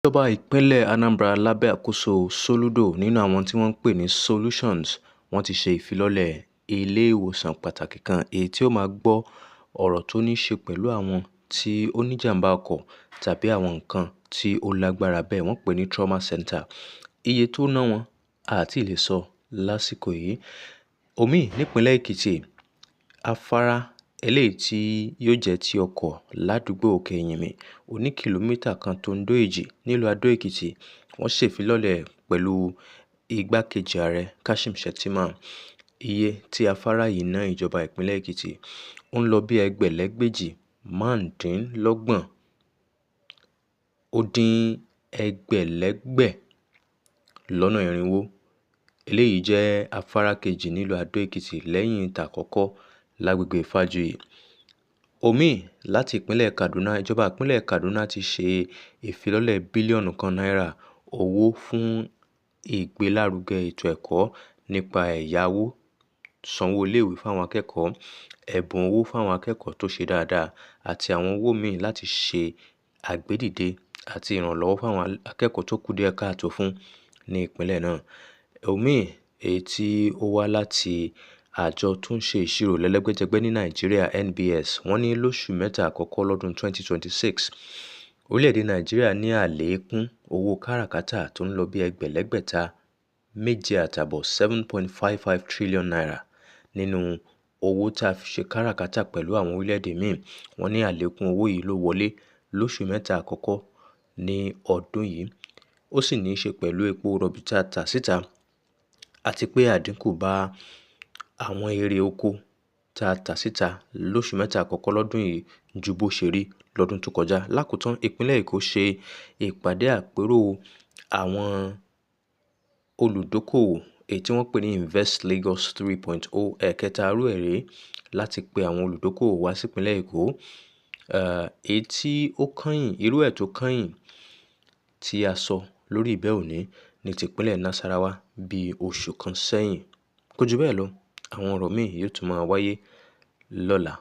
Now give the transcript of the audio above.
Ìjọba ìpínlẹ̀ Anambra lábẹ́ àkóso Soludo nínú àwọn tí wọ́n ń pè ní Solutions wọ́n ti ṣe ìfilọ́lẹ̀ ilé-ìwòsàn pàtàkì kan èyí tí ó máa gbọ́ ọ̀rọ̀ tó ní ṣe pẹ̀lú àwọn tí ó níjàmbá ọkọ̀ tàbí àwọn nǹkan tí ó lágbára bẹ́ẹ̀. Wọ́n pè ní Trauma Center. Iye tó ná wọn àti lè sọ lásìkò yìí. Omi nípínlẹ̀ Èkìtì, afárá eléyìí tí yóò jẹ́ ti ọkọ̀ ládùúgbò Òkè-Ìyìnmí oní kìlómítà kan tòńdó èjì nílùú Adó-Èkìtì. Wọ́n ṣèfilọ́lẹ̀ pẹ̀lú igbákejì ààrẹ Kashim Shettima. Iye tí afárá yìí ná ìjọba ìpínlẹ̀ Èkìtì ó ń lọ bí ẹgbẹ̀lẹ́gbèjì márùndínlọ́gbọ̀n ó dín ẹgbẹ̀lẹ́gbẹ̀ lọ́nà irinwó. Eléyìí jẹ́ afárá kejì nílùú Adó-Èkìtì lẹ́yìn tàkọ́kọ́ lágbègbè Fájuyì. Omi láti ìpínlẹ̀ Kaduna, ìjọba ìpínlẹ̀ Kaduna ti ṣe ìfilọ́lẹ̀ bílíọ̀nù kan náírà owó fún ìgbélárugẹ ètò ẹ̀kọ́ nípa ẹ̀yáwó sanwó iléèwé fáwọn akẹ́kọ̀ọ́, ẹ̀bùn owó fáwọn akẹ́kọ̀ọ́ tó ṣe dáadáa àti àwọn owó míì láti ṣe àgbédìde àti ìrànlọ́wọ́ fáwọn akẹ́kọ̀ọ́ tó kù díẹ̀ káàtó fún ní ìpínlẹ̀ náà. Omi èyí tí ó wá láti àjọ tó ń ṣe ìṣirò lẹ́lẹ́gbẹ́jẹgbẹ́ ní Nàìjíríà NBS, wọ́n ní lóṣù mẹ́ta àkọ́kọ́ lọ́dún 2026 orílẹ̀-èdè Nàìjíríà ní àlékún owó káràkátà tó ń lọ bí ẹgbẹ̀lẹ́gbẹ̀ta méje àtàbọ̀ 7.55 trillion naira nínú owó tá a fi ṣe káràkátà pẹ̀lú àwọn orílẹ̀-èdè míì. Wọ́n ní àlékún owó yìí ló wọlé lóṣù mẹ́ta àkọ́kọ́ ní ọdún yìí. Ó sì ní í ṣe pẹ̀lú epo rọ̀bì tá a tà síta àti pé àdínkù bá àwọn èrè oko tá a tà síta lóṣù mẹ́ta àkọ́kọ́ lọ́dún yìí ju bó ṣe rí lọ́dún tó kọjá. Lákòótán, ìpínlẹ̀ Èkó ṣe ìpàdé àpérò àwọn olùdókòwò èyí tí wọ́n pè ní Invest Lagos 3.0 ẹ̀kẹta irú ẹ̀ rèé láti pe àwọn olùdókòwò wá sí ìpínlẹ̀ Èkó. Èyí tí ó kányìn, irú ẹ̀ tó kányìn tí a sọ lórí ìbẹ́ òní ní ti ìpínlẹ̀ Nasarawa bí oṣù kan sẹ́yìn. Kò jù bẹ́ẹ̀ lọ, àwọn ọ̀rọ̀ míì yóò tún máa wáyé lọ́la.